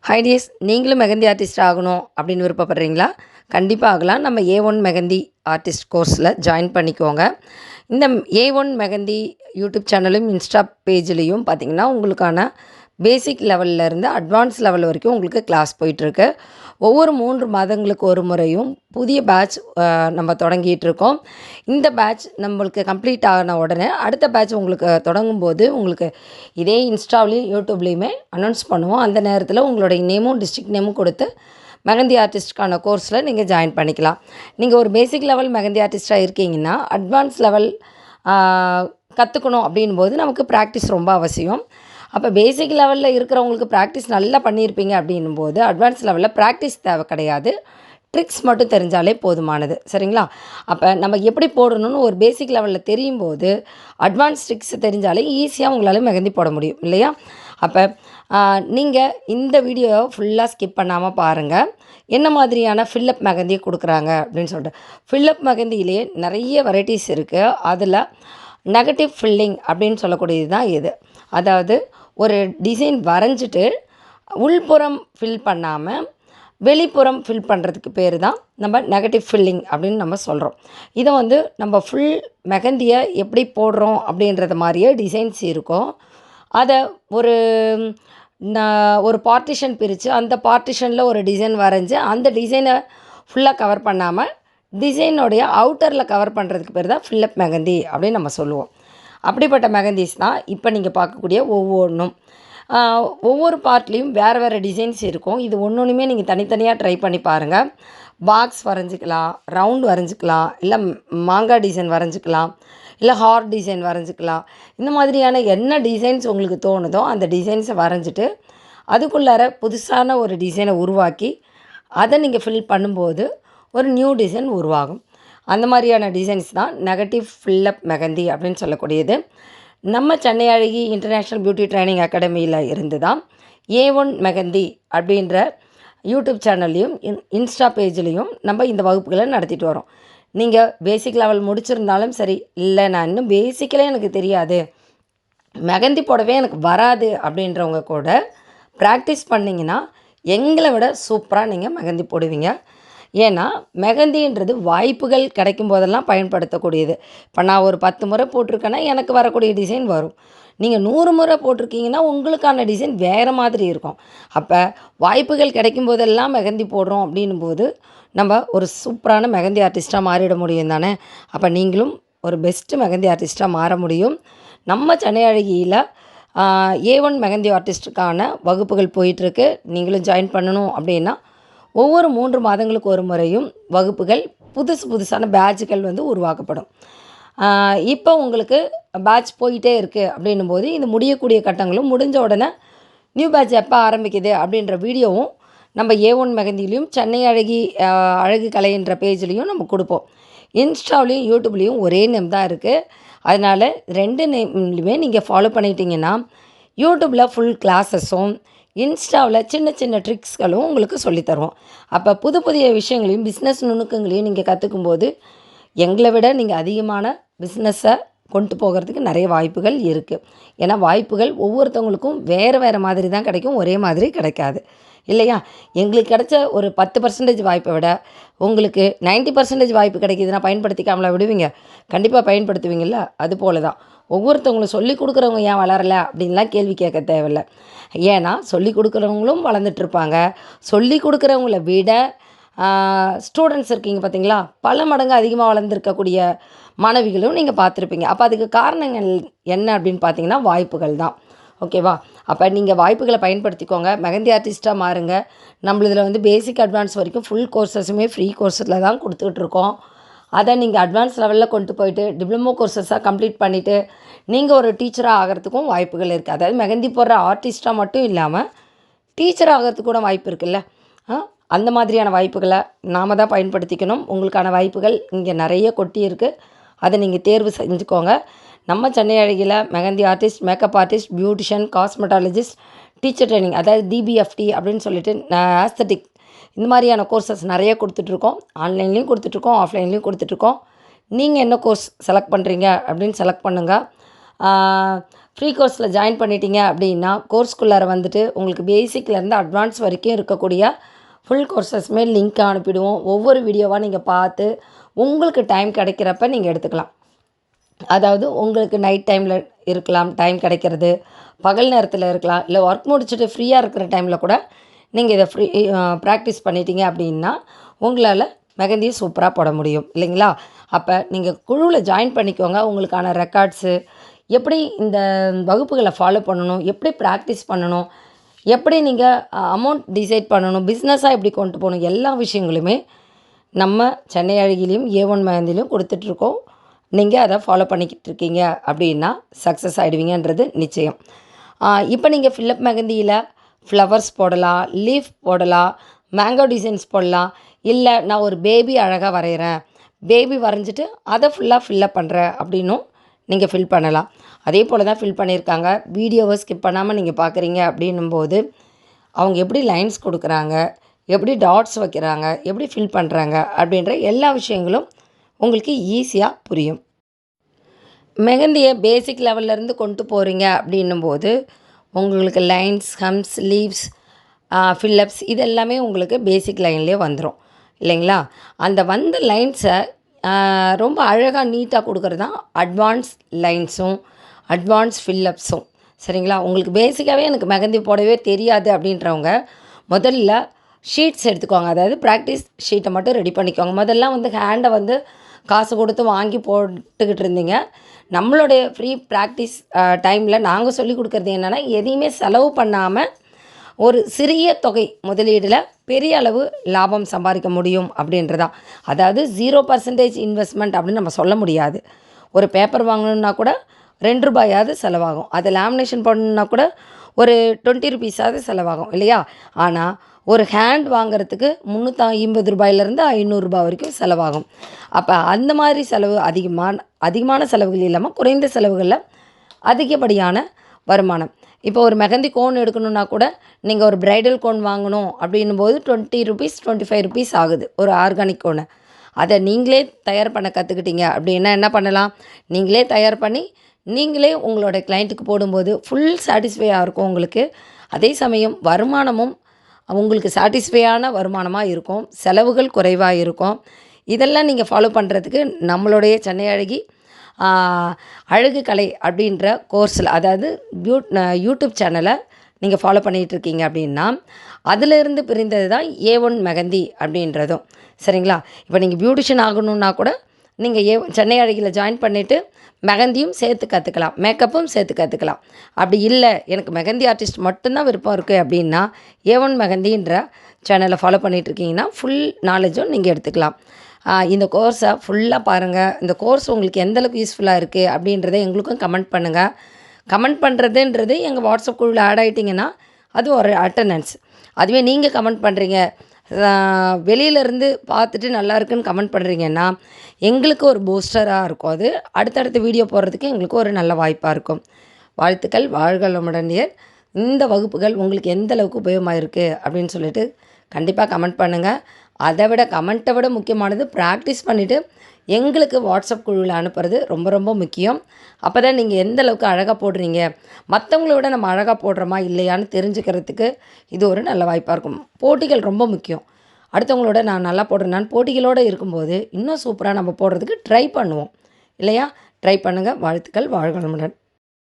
Hi tears, நீங்களும் mehndi artist ஆகணும் அப்படின்னு விருப்பப்படுறீங்களா? கண்டிப்பாக ஆகலாம். நம்ம A1 மெஹந்தி ஆர்டிஸ்ட் கோர்ஸில் ஜாயின் பண்ணிக்கோங்க. இந்த A1 மெஹந்தி யூடியூப் சேனலும் இன்ஸ்டா பேஜ்லேயும் பார்த்திங்கன்னா உங்களுக்கான பேசிக் லெவல்லேருந்து அட்வான்ஸ் லெவல் வரைக்கும் உங்களுக்கு கிளாஸ் போயிட்டுருக்கு. ஒவ்வொரு 3 மாதங்களுக்கு ஒரு முறையும் புதிய பேட்ச் நம்ம தொடங்கிட்டுருக்கோம். இந்த பேட்ச் நம்மளுக்கு கம்ப்ளீட் ஆன உடனே அடுத்த பேட்ச் உங்களுக்கு தொடங்கும்போது உங்களுக்கு இதே இன்ஸ்டாவிலையும் யூடியூப்லேயுமே அனௌன்ஸ் பண்ணுவோம். அந்த நேரத்தில் உங்களுடைய நேமும் டிஸ்ட்ரிக்ட் நேமும் கொடுத்து மெஹந்தி ஆர்டிஸ்ட்டுக்கான கோர்ஸில் நீங்கள் ஜாயின் பண்ணிக்கலாம். நீங்கள் ஒரு பேசிக் லெவல் மெஹந்தி ஆர்டிஸ்ட்டாக இருக்கீங்கன்னா அட்வான்ஸ் லெவல் கற்றுக்கணும் அப்படின்போது நமக்கு ப்ராக்டிஸ் ரொம்ப அவசியம். அப்போ பேசிக் லெவலில் இருக்கிறவங்களுக்கு ப்ராக்டிஸ் நல்லா பண்ணியிருப்பீங்க அப்படின்னும்போது அட்வான்ஸ் லெவலில் ப்ராக்டிஸ் தேவை கிடையாது. ட்ரிக்ஸ் மட்டும் தெரிஞ்சாலே போதுமானது. சரிங்களா? அப்போ நம்ம எப்படி போடணும்னு ஒரு பேசிக் லெவலில் தெரியும் போது அட்வான்ஸ் ட்ரிக்ஸ் தெரிஞ்சாலே ஈஸியாக உங்களால் மெஹந்தி போட முடியும் இல்லையா? அப்போ நீங்கள் இந்த வீடியோவை ஃபுல்லாக ஸ்கிப் பண்ணாமல் பாருங்கள். என்ன மாதிரியான ஃபில்லப் மெஹந்தியை கொடுக்குறாங்க அப்படின்னு சொல்லிட்டு. ஃபில்லப் மெஹந்தியிலேயே நிறைய வெரைட்டிஸ் இருக்குது. அதில் நெகட்டிவ் ஃபில்லிங் அப்படின்னு சொல்லக்கூடியது தான் இது. அதாவது ஒரு டிசைன் வரைஞ்சிட்டு உள்புறம் ஃபில் பண்ணாமல் வெளிப்புறம் ஃபில் பண்ணுறதுக்கு பேர் தான் நம்ம நெகட்டிவ் ஃபில்லிங் அப்படின்னு நம்ம சொல்கிறோம். இதை வந்து நம்ம ஃபுல் மெஹந்தியை எப்படி போடுறோம் அப்படின்றது மாதிரியே டிசைன்ஸ் இருக்கும். அதை ஒரு பார்ட்டிஷன் பிரித்து அந்த பார்ட்டிஷனில் ஒரு டிசைன் வரைஞ்சி அந்த டிசைனை ஃபுல்லாக கவர் பண்ணாமல் டிசைனுடைய அவுட்டரில் கவர் பண்ணுறதுக்கு பேர் தான் ஃபில்லப் மெஹந்தி அப்படின்னு நம்ம சொல்லுவோம். அப்படிப்பட்ட மெஹந்திஸ் தான் இப்போ நீங்கள் பார்க்கக்கூடிய ஒவ்வொன்றும். ஒவ்வொரு பார்ட்லேயும் வேறு வேறு டிசைன்ஸ் இருக்கும். இது ஒன்றுமே நீங்கள் தனித்தனியாக ட்ரை பண்ணி பாருங்கள். பாக்ஸ் வரைஞ்சிக்கலாம், ரவுண்ட் வரைஞ்சிக்கலாம், இல்லை மாங்காய் டிசைன் வரைஞ்சிக்கலாம், இல்லை ஹார்ட் டிசைன் வரைஞ்சிக்கலாம். இந்த மாதிரியான என்ன டிசைன்ஸ் உங்களுக்கு தோணுதோ அந்த டிசைன்ஸை வரைஞ்சிட்டு அதுக்குள்ளார புதுசான ஒரு டிசைனை உருவாக்கி அதை நீங்கள் ஃபில் பண்ணும்போது ஒரு நியூ டிசைன் உருவாகும். அந்த மாதிரியான டிசைன்ஸ் தான் நெகட்டிவ் ஃபில்லப் மெஹந்தி அப்படின்னு சொல்லக்கூடியது. நம்ம சென்னை அழகி இன்டர்நேஷ்னல் பியூட்டி ட்ரைனிங் அகாடமியில் இருந்து தான் A1 மெஹந்தி அப்படின்ற யூடியூப் சேனல்லையும் இன்ஸ்டா பேஜ்லேயும் நம்ம இந்த வகுப்புகளை நடத்திட்டு வரோம். நீங்கள் பேசிக் லெவல் முடிச்சிருந்தாலும் சரி, இல்லை நான் இன்னும் பேசிக்கலே எனக்கு தெரியாது, மெஹந்தி போடவே எனக்கு வராது அப்படின்றவங்க கூட ப்ராக்டிஸ் பண்ணிங்கன்னா எங்களை விட சூப்பராக நீங்கள் மெஹந்தி போடுவீங்க. ஏன்னா மெஹந்தின்றது வாய்ப்புகள் கிடைக்கும் போதெல்லாம் பயன்படுத்தக்கூடியது. இப்போ நான் ஒரு 10 முறை போட்டிருக்கேன்னா எனக்கு வரக்கூடிய டிசைன் வரும். நீங்கள் 100 முறை போட்டிருக்கீங்கன்னா உங்களுக்கான டிசைன் வேறு மாதிரி இருக்கும். அப்போ வாய்ப்புகள் கிடைக்கும் போதெல்லாம் மெஹந்தி போடுறோம் அப்படின்னும்போது நம்ம ஒரு சூப்பரான மெஹந்தி ஆர்டிஸ்ட்டாக மாறிட முடியும் தானே. அப்போ நீங்களும் ஒரு பெஸ்ட்டு மெஹந்தி ஆர்டிஸ்ட்டாக மாற முடியும். நம்ம சென்னை அழகியில் A1 மெஹந்தி ஆர்டிஸ்ட்டுக்கான வகுப்புகள் போயிட்டுருக்கு. நீங்களும் ஜாயின் பண்ணணும் அப்படின்னா ஒவ்வொரு 3 மாதங்களுக்கு ஒரு முறையும் வகுப்புகள் புதுசான பேட்சுகள் வந்து உருவாக்கப்படும். இப்போ உங்களுக்கு பேட்ச் போயிட்டே இருக்குது அப்படின்னும்போது இது முடியக்கூடிய கட்டங்களும் முடிஞ்ச உடனே நியூ பேட்ச் எப்போ ஆரம்பிக்குது அப்படின்ற வீடியோவும் நம்ம A1 மெஹந்திலையும் சென்னை அழகி அழகு கலைன்ற பேஜ்லேயும் நம்ம கொடுப்போம். இன்ஸ்டாவிலையும் யூடியூப்லேயும் ஒரே நேம் தான் இருக்குது. அதனால் 2 நேம்லையுமே நீங்கள் ஃபாலோ பண்ணிட்டீங்கன்னா யூடியூப்பில் ஃபுல் கிளாஸஸும் இன்ஸ்டாவில் சின்ன ட்ரிக்ஸ்களும் உங்களுக்கு சொல்லித்தருவோம். அப்போ புதிய விஷயங்களையும் பிஸ்னஸ் நுணுக்கங்களையும் நீங்கள் கற்றுக்கும்போது எங்களை விட நீங்கள் அதிகமான பிஸ்னஸை கொண்டு போகிறதுக்கு நிறைய வாய்ப்புகள் இருக்குது. ஏன்னா வாய்ப்புகள் ஒவ்வொருத்தவங்களுக்கும் வேறு மாதிரி தான் கிடைக்கும், ஒரே மாதிரி கிடைக்காது இல்லையா? எங்களுக்கு கிடைச்ச ஒரு 10% வாய்ப்பை விட உங்களுக்கு 90% வாய்ப்பு கிடைக்கிதுன்னா பயன்படுத்திக்காமலா விடுவீங்க? கண்டிப்பாக பயன்படுத்துவீங்கள்ல. அது போல தான் ஒவ்வொருத்தவங்களும் சொல்லிக் கொடுக்குறவங்க ஏன் வளரலை அப்படின்லாம் கேள்வி கேட்க தேவையில்லை. ஏன்னா சொல்லிக் கொடுக்குறவங்களும் வளர்ந்துட்டுருப்பாங்க. சொல்லிக் கொடுக்குறவங்கள விட ஸ்டூடெண்ட்ஸ் இருக்கீங்க பார்த்தீங்களா, பல மடங்கு அதிகமாக வளர்ந்துருக்கக்கூடிய மாணவிகளும் நீங்கள் பார்த்துருப்பீங்க. அப்போ அதுக்கு காரணங்கள் என்ன அப்படின்னு பார்த்தீங்கன்னா வாய்ப்புகள் தான். ஓகேவா? அப்போ நீங்கள் வாய்ப்புகளை பயன்படுத்திக்கோங்க. மெஹந்தி ஆர்டிஸ்ட்டாக மாறுங்க. நம்மளதில் வந்து பேசிக் அட்வான்ஸ் வரைக்கும் ஃபுல் கோர்ஸஸுமே ஃப்ரீ கோர்ஸில் தான் கொடுத்துட்ருக்கோம். அதை நீங்கள் அட்வான்ஸ் லெவலில் கொண்டு போயிட்டு டிப்ளமோ கோர்ஸஸாக கம்ப்ளீட் பண்ணிவிட்டு நீங்கள் ஒரு டீச்சராக ஆகிறதுக்கும் வாய்ப்புகள் இருக்குது. அதாவது மெஹந்தி போடுற ஆர்டிஸ்ட்டாக மட்டும் இல்லாமல் டீச்சர் ஆகிறதுக்கு கூட வாய்ப்பு இருக்குல்ல. அந்த மாதிரியான வாய்ப்புகளை நாம் தான் பயன்படுத்திக்கணும். உங்களுக்கான வாய்ப்புகள் இங்கே நிறைய கொட்டி இருக்குது. அதை நீங்கள் தேர்வு செஞ்சுக்கோங்க. நம்ம சென்னை அழகியில் mehndi artist, makeup artist, beautician, cosmetologist, teacher training அதாவது DBFT அப்படின்னு சொல்லிட்டு ஆஸ்தட்டிக் இந்த மாதிரியான கோர்சஸ் நிறைய கொடுத்துட்ருக்கோம். ஆன்லைன்லேயும் கொடுத்துட்ருக்கோம், ஆஃப்லைன்லேயும் கொடுத்துட்ருக்கோம். நீங்கள் என்ன கோர்ஸ் செலக்ட் பண்ணுறீங்க அப்படின்னு செலக்ட் பண்ணுங்கள். ஃப்ரீ கோர்ஸில் ஜாயின் பண்ணிட்டீங்க அப்படின்னா கோர்ஸ்குள்ளார வந்துட்டு உங்களுக்கு பேசிக்லேருந்து அட்வான்ஸ் வரைக்கும் இருக்கக்கூடிய ஃபுல் கோர்சஸ்மே லிங்க் அனுப்பிடுவோம். ஒவ்வொரு வீடியோவாக நீங்கள் பார்த்து உங்களுக்கு டைம் கிடைக்கிறப்ப நீங்கள் எடுத்துக்கலாம். அதாவது உங்களுக்கு நைட் டைமில் இருக்கலாம் டைம் கிடைக்கிறது, பகல் நேரத்தில் இருக்கலாம், இல்லை ஒர்க் முடிச்சுட்டு ஃப்ரீயாக இருக்கிற டைமில் கூட நீங்கள் இதை ப்ராக்டிஸ் பண்ணிட்டீங்க அப்படின்னா உங்களால் மெஹந்தியை சூப்பராக போட முடியும் இல்லைங்களா? அப்போ நீங்கள் குழுவில் ஜாயின் பண்ணிக்கோங்க. உங்களுக்கான ரெக்கார்ட்ஸு, எப்படி இந்த வகுப்புகளை ஃபாலோ பண்ணணும், எப்படி ப்ராக்டிஸ் பண்ணணும், எப்படி நீங்கள் அமௌண்ட் டிசைட் பண்ணணும், பிஸ்னஸாக எப்படி கொண்டு போகணும், எல்லா விஷயங்களுமே நம்ம சென்னை அழகிலையும் A1 மெஹந்திலையும் கொடுத்துட்ருக்கோம். நீங்கள் அதை ஃபாலோ பண்ணிக்கிட்டு இருக்கீங்க அப்படின்னா சக்ஸஸ் ஆகிடுவீங்கன்றது நிச்சயம். இப்போ நீங்கள் ஃபில்லப் மெஹந்தியில் ஃப்ளவர்ஸ் போடலாம், லீஃப் போடலாம், மேங்கோ டிசைன்ஸ் போடலாம், இல்லை நான் ஒரு பேபி அழகாக வரைகிறேன், பேபி வரைஞ்சிட்டு அதை ஃபுல்லாக ஃபில்லப் பண்ணுறேன் அப்படின்னும் நீங்கள் ஃபில் பண்ணலாம். அதே போல் தான் ஃபில் பண்ணியிருக்காங்க. வீடியோவை ஸ்கிப் பண்ணாமல் நீங்கள் பார்க்குறீங்க அப்படின்னும்போது அவங்க எப்படி லைன்ஸ் கொடுக்குறாங்க, எப்படி டாட்ஸ் வைக்கிறாங்க, எப்படி ஃபில் பண்ணுறாங்க அப்படின்ற எல்லா விஷயங்களும் உங்களுக்கு ஈஸியாக புரியும். மெஹந்தியை பேசிக் லெவல்லேருந்து கொண்டு போகிறீங்க அப்படின்னும்போது உங்களுக்கு லைன்ஸ், ஹம்ஸ், லீவ்ஸ், ஃபில்லப்ஸ் இது எல்லாமே உங்களுக்கு பேசிக் லைன்லேயே வந்துடும் இல்லைங்களா? அந்த வந்த லைன்ஸை ரொம்ப அழகாக நீட்டாக கொடுக்குறது தான் அட்வான்ஸ் லைன்ஸும் அட்வான்ஸ் ஃபில்லப்ஸும். சரிங்களா? உங்களுக்கு பேசிக்காகவே எனக்கு மெஹந்தி போடவே தெரியாது அப்படின்றவங்க முதல்ல ஷீட்ஸ் எடுத்துக்கோங்க. அதாவது ப்ராக்டிஸ் ஷீட்டை மட்டும் ரெடி பண்ணிக்கோங்க. முதல்லாம் வந்து ஹேண்டை வந்து காசு கொடுத்து வாங்கி போட்டுக்கிட்டு இருந்தீங்க. நம்மளுடைய ஃப்ரீ ப்ராக்டிஸ் டைமில் நாங்கள் சொல்லிக் கொடுக்குறது என்னென்னா, எதையுமே செலவு பண்ணாமல் ஒரு சிறிய தொகை முதலீடில் பெரிய அளவு லாபம் சம்பாதிக்க முடியும் அப்படின்றதான். அதாவது 0% இன்வெஸ்ட்மெண்ட் அப்படின்னு நம்ம சொல்ல முடியாது. ஒரு பேப்பர் வாங்கணுன்னா கூட ₹2 செலவாகும். அதை லேமினேஷன் பண்ணணுன்னா கூட ஒரு ₹20 செலவாகும் இல்லையா? ஆனால் ஒரு ஹேண்ட் வாங்குறதுக்கு ₹350 ₹500 வரைக்கும் செலவாகும். அப்போ அந்த மாதிரி செலவு அதிகமான செலவுகள் இல்லாமல் குறைந்த செலவுகளில் அதிகப்படியான வருமானம். இப்போ ஒரு மெஹந்தி கோன் எடுக்கணுன்னா கூட நீங்கள் ஒரு ப்ரைடல் கோன் வாங்கணும் அப்படின்னும்போது ₹20 ₹25 ஆகுது ஒரு ஆர்கானிக் கோனை. அதை நீங்களே தயார் பண்ண கற்றுக்கிட்டீங்க அப்படின்னா என்ன பண்ணலாம், நீங்களே தயார் பண்ணி நீங்களே உங்களோட கிளைண்ட்டுக்கு போடும்போது ஃபுல் சாட்டிஸ்ஃபையாக இருக்கும் உங்களுக்கு. அதே சமயம் வருமானமும் உங்களுக்கு சாட்டிஸ்ஃபையான வருமானமாக இருக்கும், செலவுகள் குறைவாக இருக்கும். இதெல்லாம் நீங்கள் ஃபாலோ பண்ணுறதுக்கு நம்மளுடைய சென்னை அழகி அழகு கலை அப்படின்ற கோர்ஸில், அதாவது யூடியூப் சேனலை நீங்கள் ஃபாலோ பண்ணிகிட்ருக்கீங்க அப்படின்னா அதிலிருந்து பிரிந்தது தான் A1 மெஹந்தி அப்படின்றதும். சரிங்களா? இப்போ நீங்கள் பியூட்டிஷியன் ஆகணுன்னா கூட நீங்கள் சென்னை அழகியில் ஜாயின் பண்ணிவிட்டு மெஹந்தியும் சேர்த்து கற்றுக்கலாம், மேக்கப்பும் சேர்த்து கற்றுக்கலாம். அப்படி இல்லை எனக்கு மெஹந்தி ஆர்டிஸ்ட் மட்டும்தான் விருப்பம் இருக்குது அப்படின்னா A1 மெஹந்தின்ற சேனலை ஃபாலோ பண்ணிகிட்ருக்கீங்கன்னா ஃபுல் நாலேஜும் நீங்கள் எடுத்துக்கலாம். இந்த கோர்ஸை ஃபுல்லாக பாருங்கள். இந்த கோர்ஸ் உங்களுக்கு எந்தளவுக்கு யூஸ்ஃபுல்லாக இருக்குது அப்படின்றத எங்களுக்கும் கமெண்ட் பண்ணுங்கள். கமெண்ட் பண்ணுறதுன்றது எங்கள் வாட்ஸ்அப் குழுவில் ஆட் ஆகிட்டிங்கன்னா அது ஒரு அட்டண்டன்ஸ். அதுவே நீங்கள் கமெண்ட் பண்ணுறீங்க, வெளியிலேருந்து பார்த்துட்டு நல்லா இருக்குன்னு கமெண்ட் பண்ணுறீங்கன்னா எங்களுக்கு ஒரு பூஸ்டராக இருக்கும். அது அடுத்தடுத்த வீடியோ போடுறதுக்கு எங்களுக்கு ஒரு நல்ல வாய்ப்பாக இருக்கும். வாழ்த்துக்கள். வாழ்க வளமுடன். இந்த வகுப்புகள் உங்களுக்கு எந்த அளவுக்கு உபயோகமாக இருக்குது அப்படின்னு சொல்லிட்டு கண்டிப்பாக கமெண்ட் பண்ணுங்கள். அதை விட கமெண்ட்டை விட முக்கியமானது ப்ராக்டிஸ் பண்ணிவிட்டு எங்களுக்கு வாட்ஸ்அப் குழுவில் அனுப்புறது ரொம்ப ரொம்ப முக்கியம். அப்போ தான் நீங்கள் எந்த அளவுக்கு அழகாக போடுறீங்க, மற்றவங்கள விட நம்ம அழகாக போடுறோமா இல்லையான்னு தெரிஞ்சுக்கிறதுக்கு இது ஒரு நல்ல வாய்ப்பாக இருக்கும். போட்டிகள் ரொம்ப முக்கியம். அடுத்தவங்களோட நான் நல்லா போடுறேன்னான்னு போட்டிகளோடு இருக்கும்போது இன்னும் சூப்பராக நம்ம போடுறதுக்கு ட்ரை பண்ணுவோம் இல்லையா? ட்ரை பண்ணுங்கள். வாழ்த்துக்கள். வாழ்க வளமுடன்.